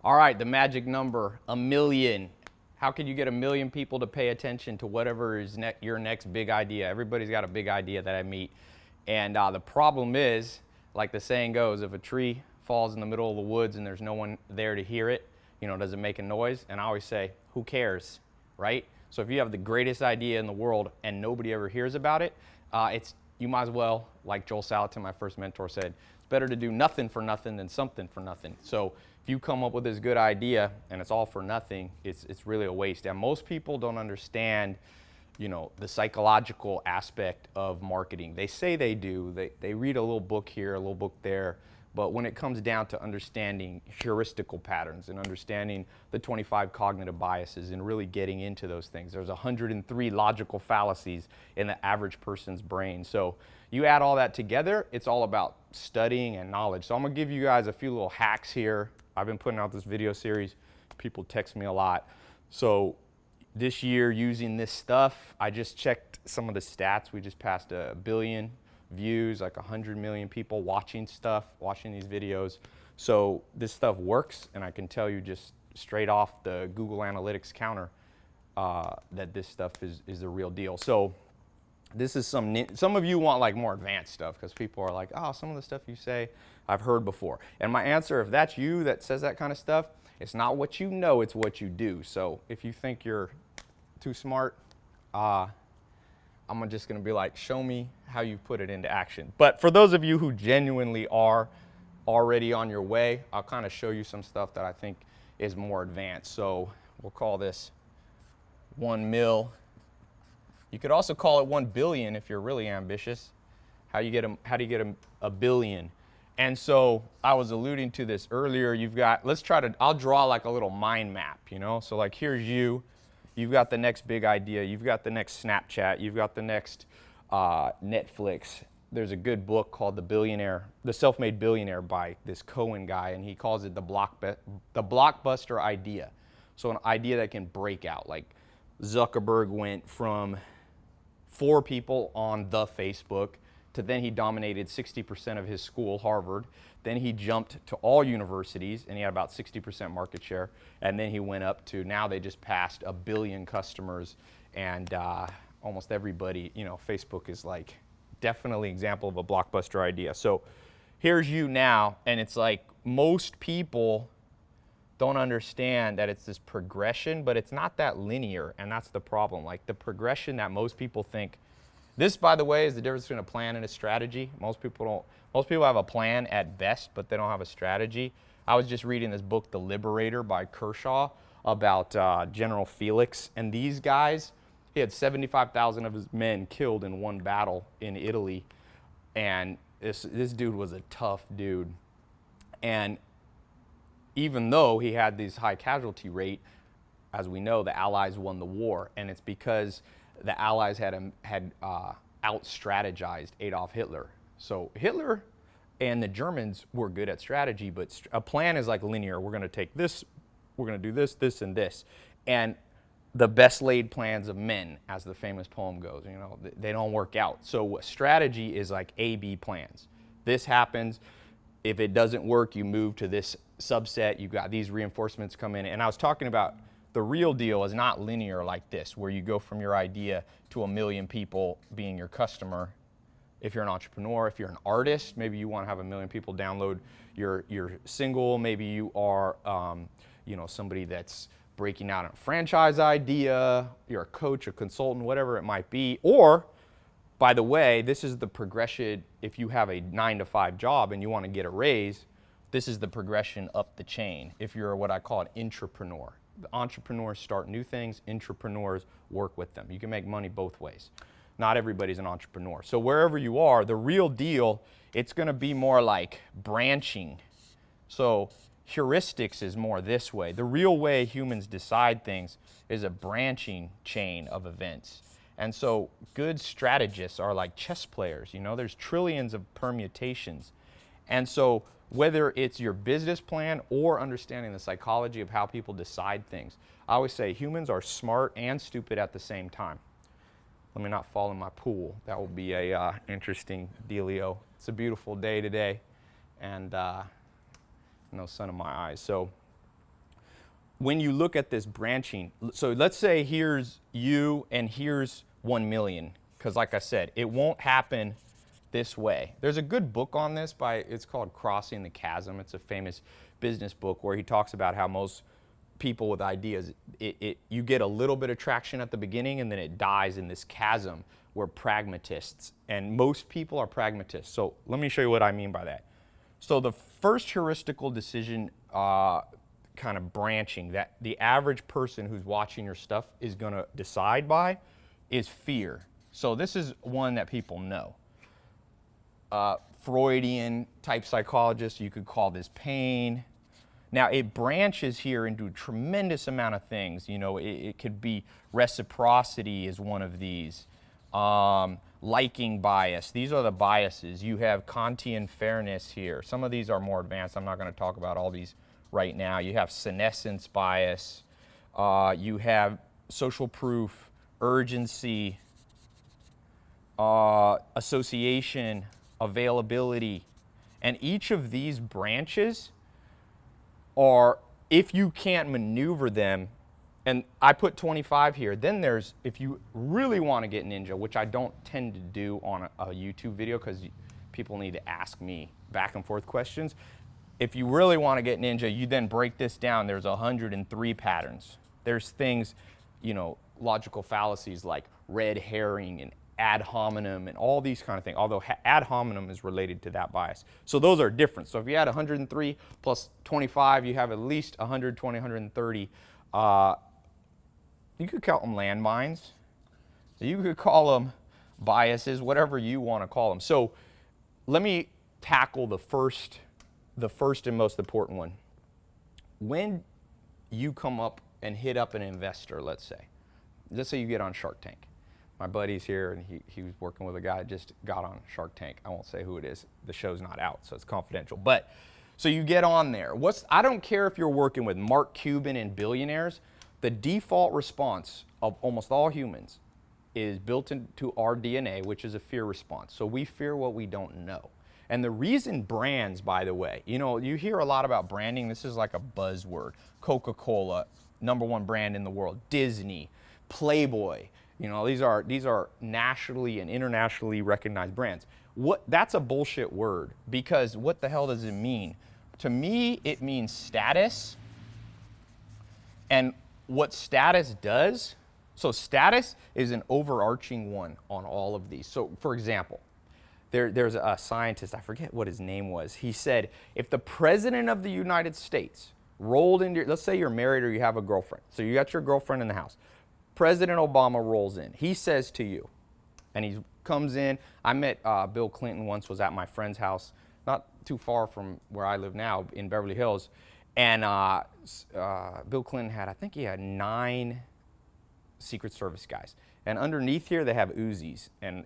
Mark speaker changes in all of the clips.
Speaker 1: All right, the magic number, a million. How can you get a million people to pay attention to whatever is your next big idea? Everybody's got a big idea that I meet. And the problem is, like the saying goes, if a tree falls in the middle of the woods and there's no one there to hear it, does it make a noise? And I always say, who cares, right? So if you have the greatest idea in the world and nobody ever hears about it, you might as well, like Joel Salatin, my first mentor, said, it's better to do nothing for nothing than something for nothing. So if you come up with this good idea and it's all for nothing, it's really a waste. And most people don't understand, the psychological aspect of marketing. They say they do. They read a little book here, a little book there. But when it comes down to understanding heuristical patterns and understanding the 25 cognitive biases and really getting into those things, there's 103 logical fallacies in the average person's brain. So you add all that together, it's all about studying and knowledge. So I'm gonna give you guys a few little hacks here. I've been putting out this video series. People text me a lot. So this year using this stuff, I just checked some of the stats. We just passed 1 billion views, like 100 million people watching these videos. So this stuff works, and I can tell you just straight off the Google Analytics counter that this stuff is the real deal. So this is some of you want like more advanced stuff because people are like, oh, some of the stuff you say I've heard before. And my answer, if that's you that says that kind of stuff, it's not what you know, it's what you do. So if you think you're too smart, I'm just gonna be like, show me how you put it into action. But for those of you who genuinely are already on your way, I'll kind of show you some stuff that I think is more advanced. So we'll call this 1 mil. You could also call it 1 billion if you're really ambitious. How do you get a billion? And so I was alluding to this earlier. I'll draw like a little mind map, So like here's you. You've got the next big idea. You've got the next Snapchat. You've got the next Netflix. There's a good book called The Self-Made Billionaire by this Cohen guy, and he calls it the blockbuster idea. So an idea that can break out. Like Zuckerberg went from 4 people on the Facebook to then he dominated 60% of his school, Harvard. Then he jumped to all universities, and he had about 60% market share. And then he went up to, now they just passed 1 billion customers, and almost everybody, Facebook is like definitely example of a blockbuster idea. So here's you now, and it's like most people don't understand that it's this progression, but it's not that linear, and that's the problem. Like the progression that most people think. This, by the way, is the difference between a plan and a strategy. Most people have a plan at best, but they don't have a strategy. I was just reading this book, The Liberator by Kershaw, about General Felix. And these guys, he had 75,000 of his men killed in one battle in Italy. And this dude was a tough dude. And even though he had this high casualty rate, as we know, the Allies won the war. And it's because the Allies had out-strategized Adolf Hitler. So Hitler and the Germans were good at strategy, but a plan is like linear. We're going to take this, we're going to do this, this, and this. And the best laid plans of men, as the famous poem goes, they don't work out. So strategy is like A-B plans. This happens. If it doesn't work, you move to this subset. You've got these reinforcements come in. And I was talking about the real deal is not linear like this, where you go from your idea to 1 million people being your customer. If you're an entrepreneur, if you're an artist, maybe you want to have 1 million people download your single. Maybe you are, somebody that's breaking out a franchise idea. You're a coach, a consultant, whatever it might be. Or, by the way, this is the progression. If you have a 9-to-5 job and you want to get a raise, this is the progression up the chain. If you're what I call an intrapreneur. The entrepreneurs start new things, intrapreneurs work with them. You can make money both ways. Not everybody's an entrepreneur. So wherever you are, the real deal, it's going to be more like branching. So heuristics is more this way. The real way humans decide things is a branching chain of events. And so good strategists are like chess players. There's trillions of permutations. And so whether it's your business plan or understanding the psychology of how people decide things. I always say humans are smart and stupid at the same time. Let me not fall in my pool. That will be a interesting dealio. It's a beautiful day today, and no sun in my eyes. So when you look at this branching, so let's say here's you and here's 1 million, because like I said, it won't happen this way. There's a good book on this it's called Crossing the Chasm. It's a famous business book where he talks about how most people with ideas, you get a little bit of traction at the beginning and then it dies in this chasm where pragmatists, and most people are pragmatists. So let me show you what I mean by that. So the first heuristical decision kind of branching that the average person who's watching your stuff is going to decide by is fear. So this is one that people know. Freudian type psychologist, you could call this pain. Now it branches here into a tremendous amount of things. You know, it could be reciprocity is one of these. Liking bias, these are the biases. You have Kantian fairness here. Some of these are more advanced. I'm not going to talk about all these right now. You have senescence bias. You have social proof, urgency, association, availability. And each of these branches are, if you can't maneuver them, and I put 25 here, then there's, if you really want to get ninja, which I don't tend to do on a YouTube video because people need to ask me back and forth questions. If you really want to get ninja, you then break this down. There's 103 patterns. There's things, you know, logical fallacies like red herring and ad hominem and all these kind of things, although ad hominem is related to that bias. So those are different. So if you add 103 plus 25, you have at least 120, 130. You could call them landmines. You could call them biases, whatever you want to call them. So let me tackle the first and most important one. When you come up and hit up an investor, let's say you get on Shark Tank. My buddy's here, and he was working with a guy that just got on Shark Tank. I won't say who it is. The show's not out, so it's confidential. But so you get on there. I don't care if you're working with Mark Cuban and billionaires. The default response of almost all humans is built into our DNA, which is a fear response. So we fear what we don't know. And the reason brands, by the way, you know, you hear a lot about branding. This is like a buzzword. Coca-Cola, #1 brand in the world. Disney, Playboy. You know, these are nationally and internationally recognized brands. That's a bullshit word, because what the hell does it mean? To me, it means status. And what status does, so status is an overarching one on all of these. So for example, there's a scientist, I forget what his name was. He said, if the president of the United States rolled into, let's say you're married or you have a girlfriend. So you got your girlfriend in the house. President Obama rolls in. He says to you, and he comes in. I met Bill Clinton once, was at my friend's house, not too far from where I live now in Beverly Hills. And Bill Clinton had, I think he had 9 Secret Service guys. And underneath here, they have Uzis and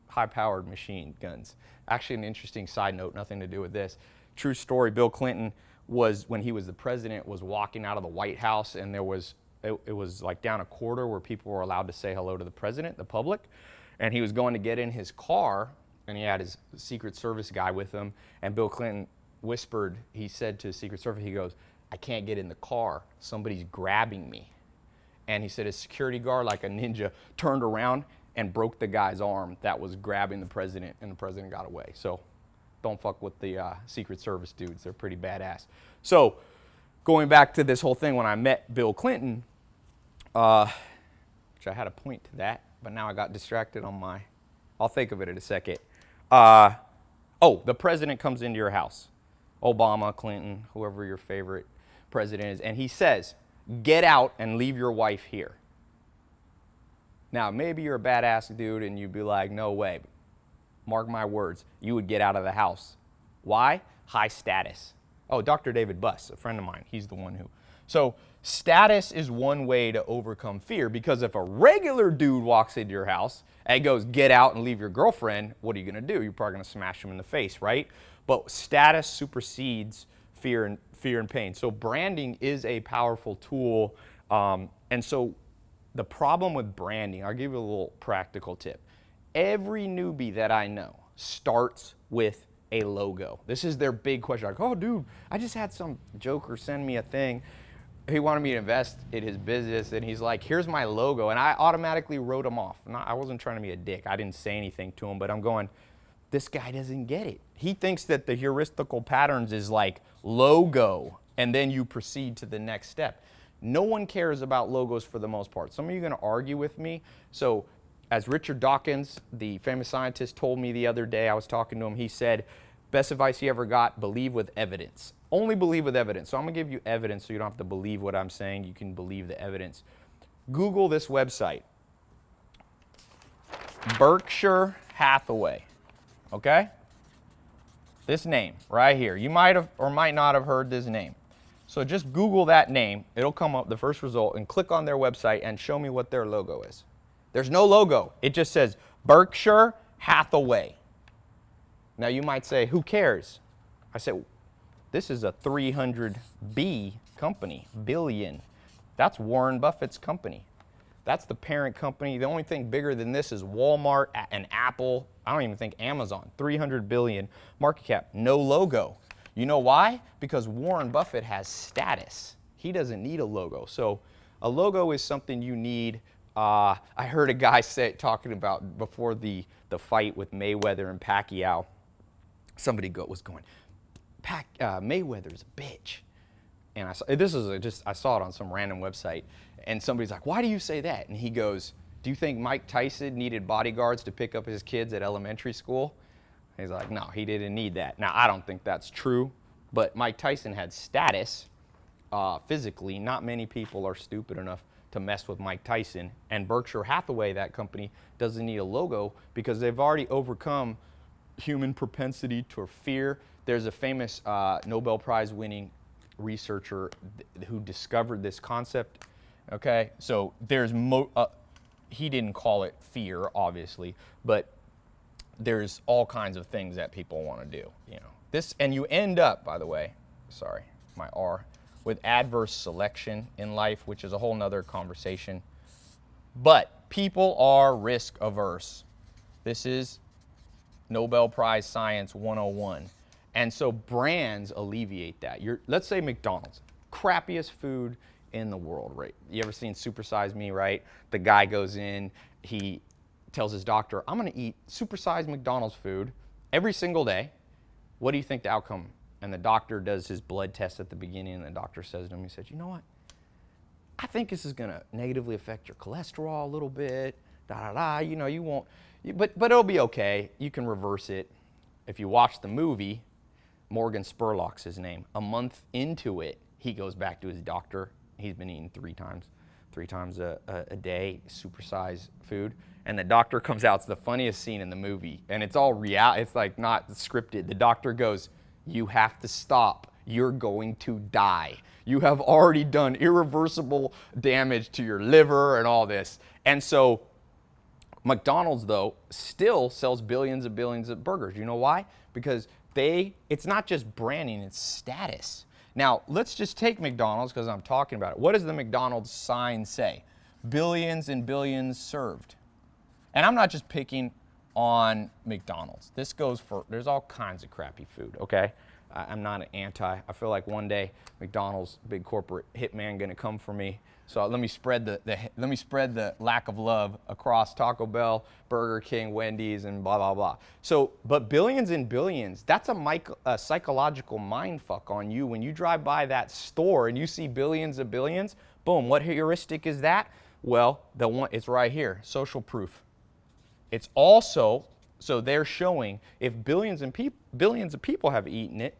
Speaker 1: high-powered machine guns. Actually, an interesting side note, nothing to do with this. True story, Bill Clinton when he was the president, was walking out of the White House, and there was, it was like down a corridor where people were allowed to say hello to the president, the public. And he was going to get in his car, and he had his Secret Service guy with him, and Bill Clinton whispered, he said to Secret Service, he goes, I can't get in the car, somebody's grabbing me. And he said his security guard, like a ninja, turned around and broke the guy's arm that was grabbing the president, and the president got away. So don't fuck with the Secret Service dudes, they're pretty badass. So going back to this whole thing, when I met Bill Clinton, which I had a point to that, but now I got distracted on I'll think of it in a second. The president comes into your house. Obama, Clinton, whoever your favorite president is, and he says, get out and leave your wife here. Now, maybe you're a badass dude and you'd be like, no way. Mark my words, you would get out of the house. Why? High status. Oh, Dr. David Buss, a friend of mine, he's the one who. So status is one way to overcome fear, because if a regular dude walks into your house and goes, get out and leave your girlfriend, what are you going to do? You're probably going to smash him in the face, right? But status supersedes fear and pain. So branding is a powerful tool. And so the problem with branding, I'll give you a little practical tip. Every newbie that I know starts with a logo. This is their big question. Like, oh, dude, I just had some joker send me a thing. he wanted me to invest in his business, and he's like, here's my logo. And I automatically wrote him off. I wasn't trying to be a dick. I didn't say anything to him, but I'm going, this guy doesn't get it. He thinks that the heuristical patterns is like logo, and then you proceed to the next step. No one cares about logos for the most part. Some of you are going to argue with me. So as Richard Dawkins, the famous scientist, told me the other day, I was talking to him, he said, best advice he ever got, believe with evidence. Only believe with evidence. So I'm going to give you evidence so you don't have to believe what I'm saying. You can believe the evidence. Google this website, Berkshire Hathaway, okay? This name right here. You might have or might not have heard this name. So just Google that name. It'll come up, the first result, and click on their website and show me what their logo is. There's no logo. It just says Berkshire Hathaway. Now you might say, who cares? I said, this is a 300B company, billion. That's Warren Buffett's company. That's the parent company. The only thing bigger than this is Walmart and Apple. I don't even think Amazon. 300 billion market cap, no logo. You know why? Because Warren Buffett has status. He doesn't need a logo. So a logo is something you need. I heard a guy talking about before the fight with Mayweather and Pacquiao. Somebody was going, Mayweather's a bitch. And I saw it on some random website. And somebody's like, why do you say that? And he goes, do you think Mike Tyson needed bodyguards to pick up his kids at elementary school? And he's like, no, he didn't need that. Now, I don't think that's true. But Mike Tyson had status physically. Not many people are stupid enough to mess with Mike Tyson. And Berkshire Hathaway, that company, doesn't need a logo because they've already overcome human propensity to fear. There's a famous Nobel Prize winning researcher who discovered this concept. Okay, so there's he didn't call it fear, obviously, but there's all kinds of things that people want to do. You know this, and you end up, by the way, sorry, my R, with adverse selection in life, which is a whole nother conversation. But people are risk averse. This is Nobel Prize Science 101. And so brands alleviate that. Let's say McDonald's, crappiest food in the world, right? You ever seen Super Size Me, right? The guy goes in, he tells his doctor, I'm going to eat supersized McDonald's food every single day. What do you think the outcome? And the doctor does his blood test at the beginning, and the doctor says to him, he said, you know what? I think this is going to negatively affect your cholesterol a little bit, you know, you won't, but it'll be okay. You can reverse it. If you watch the movie, Morgan Spurlock's his name. A month into it, he goes back to his doctor. He's been eating three times a day, supersized food. And the doctor comes out. It's the funniest scene in the movie. And it's all real. It's like not scripted. The doctor goes, you have to stop. You're going to die. You have already done irreversible damage to your liver and all this. And so McDonald's, though, still sells billions and billions of burgers. You know why? Because it's not just branding, it's status. Now, let's just take McDonald's because I'm talking about it. What does the McDonald's sign say? Billions and billions served. And I'm not just picking on McDonald's. This goes for, there's all kinds of crappy food, okay? I'm not an anti. I feel like one day McDonald's, big corporate hitman, gonna come for me. So let me spread the lack of love across Taco Bell, Burger King, Wendy's, and blah blah blah. So, but billions and billions, that's a psychological mind fuck on you when you drive by that store and you see billions of billions. Boom, what heuristic is that? Well, it's right here, social proof. It's also, so they're showing if billions of people have eaten it,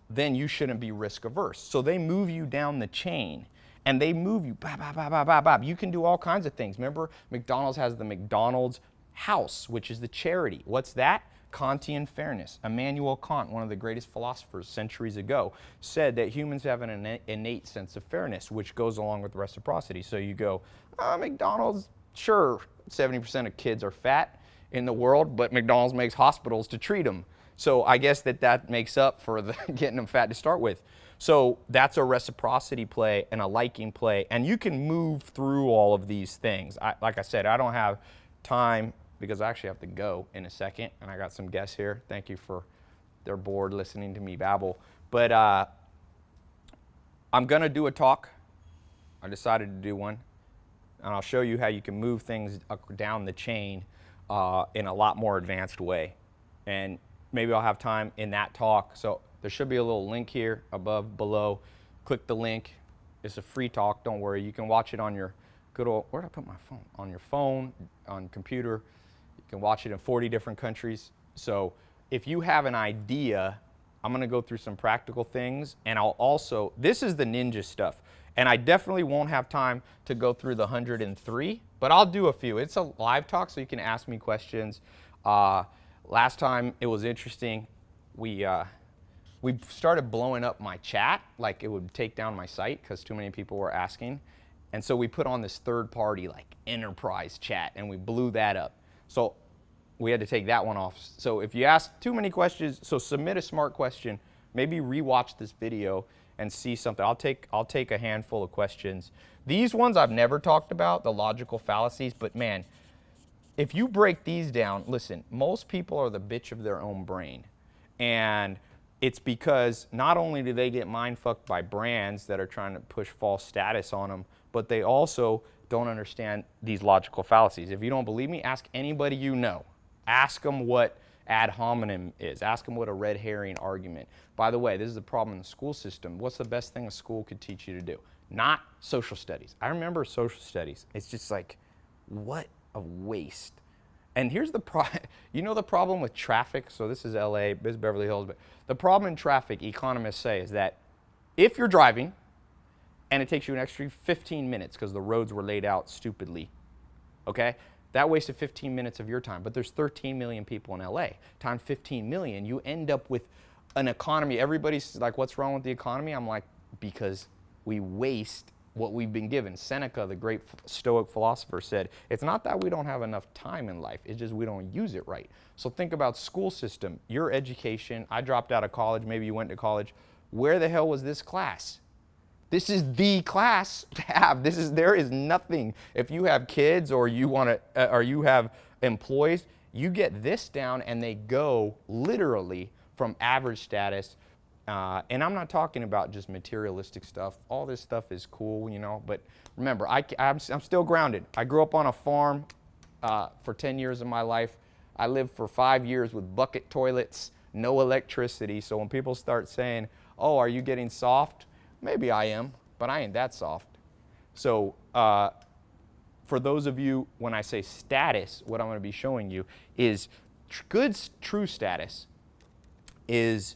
Speaker 1: then you shouldn't be risk averse. So they move you down the chain. And they move you, bop, bop, bop, bop, bop, bop. You can do all kinds of things. Remember, McDonald's has the McDonald's House, which is the charity. What's that? Kantian fairness. Immanuel Kant, one of the greatest philosophers centuries ago, said that humans have an innate sense of fairness, which goes along with reciprocity. So you go, McDonald's, sure, 70% of kids are fat in the world, but McDonald's makes hospitals to treat them. So I guess that makes up for getting them fat to start with. So that's a reciprocity play and a liking play, and you can move through all of these things. Like I said, I don't have time because I actually have to go in a second, and I got some guests here. Thank you for their bored listening to me babble. But I'm going to do a talk I decided to do one, and I'll show you how you can move things down the chain in a lot more advanced way. And maybe I'll have time in that talk. So there should be a little link here above, below. Click the link. It's a free talk, don't worry. You can watch it on your good old, where did I put my phone? On your phone, on computer. You can watch it in 40 different countries. So if you have an idea, I'm gonna go through some practical things, and I'll also, this is the ninja stuff. And I definitely won't have time to go through the 103, but I'll do a few. It's a live talk, so you can ask me questions. Last time it was interesting. We started blowing up my chat, like it would take down my site because too many people were asking. And so we put on this third party like enterprise chat, and we blew that up. So we had to take that one off. So if you ask too many questions, so submit a smart question, maybe rewatch this video and see something. I'll take a handful of questions. These ones I've never talked about, the logical fallacies, but man, if you break these down, listen, most people are the bitch of their own brain. And it's because not only do they get mind fucked by brands that are trying to push false status on them, but they also don't understand these logical fallacies. If you don't believe me, ask anybody you know. Ask them what ad hominem is. Ask them what a red herring argument. By the way, this is the problem in the school system. What's the best thing a school could teach you to do? Not social studies. I remember social studies. It's just like, what a waste. And here's the problem. You know the problem with traffic? So this is LA, this is Beverly Hills, but the problem in traffic, economists say, is that if you're driving and it takes you an extra 15 minutes because the roads were laid out stupidly, okay? That wasted 15 minutes of your time, but there's 13 million people in LA. Times 15 million, you end up with an economy. Everybody's like, what's wrong with the economy? I'm like, because we waste what we've been given. Seneca, the great Stoic philosopher, said, it's not that we don't have enough time in life, it's just we don't use it right. So think about school system, your education. I dropped out of college, maybe you went to college. Where the hell was this class? This is the class to have. There is nothing. If you have kids or you want to, or you have employees, you get this down and they go literally from average status. And I'm not talking about just materialistic stuff. All this stuff is cool, you know, but remember, I'm still grounded. I grew up on a farm for 10 years of my life. I lived for 5 years with bucket toilets, no electricity. So when people start saying, oh, are you getting soft? Maybe I am, but I ain't that soft. So for those of you, when I say status, what I'm going to be showing you is true status is,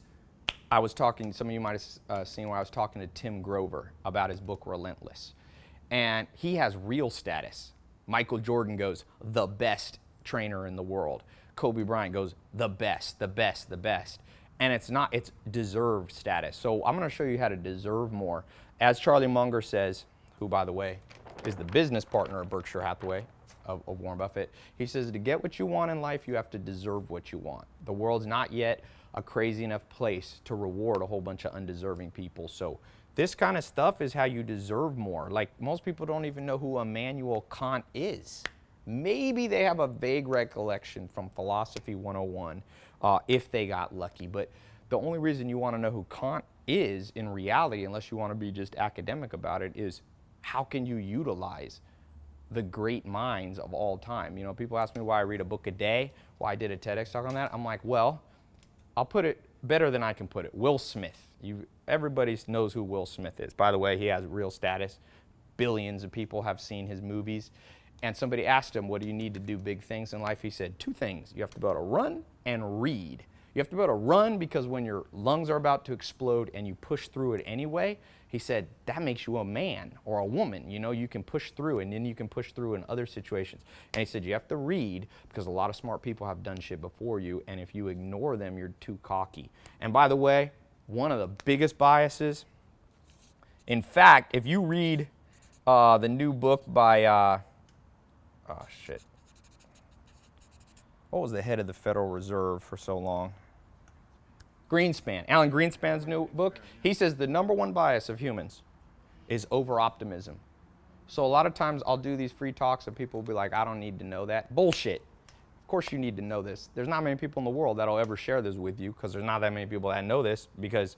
Speaker 1: I was talking, some of you might have seen where I was talking to Tim Grover about his book Relentless. And he has real status. Michael Jordan goes, the best trainer in the world. Kobe Bryant goes, the best, the best, the best. And it's not, it's deserved status. So I'm going to show you how to deserve more. As Charlie Munger says, who, by the way, is the business partner of Berkshire Hathaway, of Warren Buffett, he says to get what you want in life, you have to deserve what you want. The world's not yet a crazy enough place to reward a whole bunch of undeserving people. So this kind of stuff is how you deserve more. Like, most people don't even know who Immanuel Kant is. Maybe they have a vague recollection from Philosophy 101 if they got lucky. But the only reason you want to know who Kant is in reality, unless you want to be just academic about it, is how can you utilize the great minds of all time? You know, people ask me why I read a book a day, why I did a TEDx talk on that. I'm like, well, I'll put it better than I can put it. Will Smith. Everybody knows who Will Smith is. By the way, he has real status. Billions of people have seen his movies. And somebody asked him, what do you need to do big things in life? He said, 2 things. You have to be able to run and read. You have to be able to run because when your lungs are about to explode and you push through it anyway, he said, that makes you a man or a woman. You know, you can push through, and then you can push through in other situations. And he said, you have to read because a lot of smart people have done shit before you, and if you ignore them, you're too cocky. And by the way, one of the biggest biases, in fact, if you read the new book by, oh shit, what was the head of the Federal Reserve for so long? Greenspan, Alan Greenspan's new book, he says the #1 bias of humans is over-optimism. So a lot of times I'll do these free talks and people will be like, I don't need to know that. Bullshit. Of course you need to know this. There's not many people in the world that'll ever share this with you because there's not that many people that know this because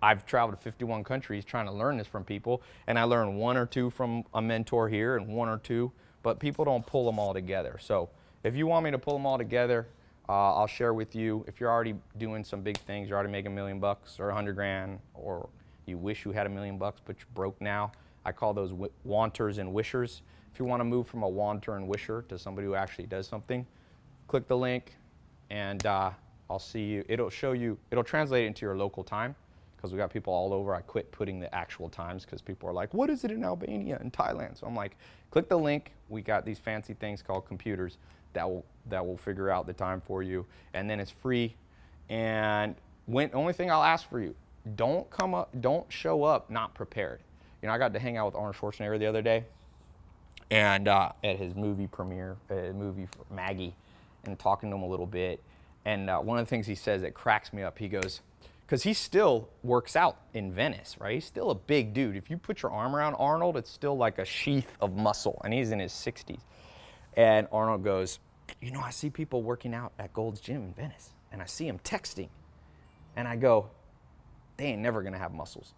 Speaker 1: I've traveled to 51 countries trying to learn this from people, and I learned one or two from a mentor here and one or two, but people don't pull them all together. So if you want me to pull them all together, I'll share with you. If you're already doing some big things, you're already making $1 million or 100 grand, or you wish you had $1 million, but you're broke now. I call those wanters and wishers. If you want to move from a wanter and wisher to somebody who actually does something, click the link, and I'll see you. It'll show you, it'll translate it into your local time, because we got people all over. I quit putting the actual times because people are like, what is it in Albania and Thailand? So I'm like, click the link. We got these fancy things called computers that will figure out the time for you, and then it's free. And only thing I'll ask for you, don't show up not prepared. You know, I got to hang out with Arnold Schwarzenegger the other day, and at his movie premiere, movie for Maggie, and talking to him a little bit. And one of the things he says that cracks me up, he goes, because he still works out in Venice, right? He's still a big dude. If you put your arm around Arnold, it's still like a sheath of muscle, and he's in his 60s. And Arnold goes, you know, I see people working out at Gold's Gym in Venice, and I see them texting. And I go, they ain't never gonna have muscles.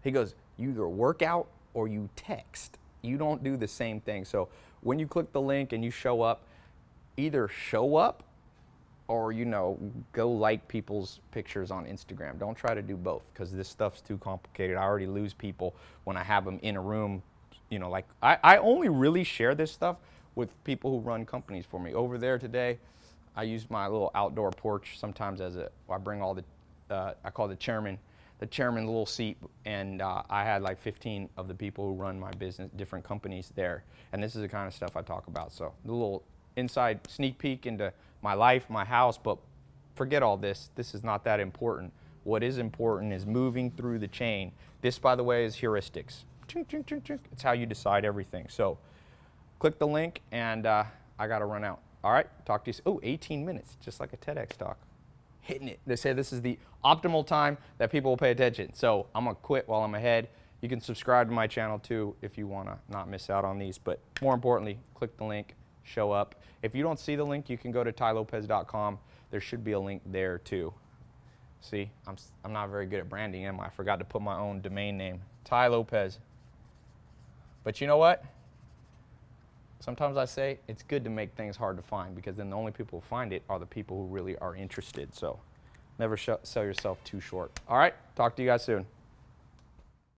Speaker 1: He goes, you either work out or you text. You don't do the same thing. So when you click the link and you show up, either show up or, you know, go like people's pictures on Instagram. Don't try to do both, because this stuff's too complicated. I already lose people when I have them in a room. You know, like I only really share this stuff with people who run companies for me. Over there today, I use my little outdoor porch sometimes I bring all I call the chairman little seat, and I had like 15 of the people who run my business, different companies there. And this is the kind of stuff I talk about. So the little inside sneak peek into my life, my house, but forget all this. This is not that important. What is important is moving through the chain. This, by the way, is heuristics. It's how you decide everything. So click the link, and I got to run out. All right, talk to you. Oh, 18 minutes, just like a TEDx talk. Hitting it. They say this is the optimal time that people will pay attention. So I'm going to quit while I'm ahead. You can subscribe to my channel too if you want to not miss out on these. But more importantly, click the link, show up. If you don't see the link, you can go to tylopez.com. There should be a link there too. See, I'm not very good at branding, am I? I forgot to put my own domain name, Ty Lopez. But you know what? Sometimes I say it's good to make things hard to find, because then the only people who find it are the people who really are interested. So never sell yourself too short. All right, talk to you guys soon.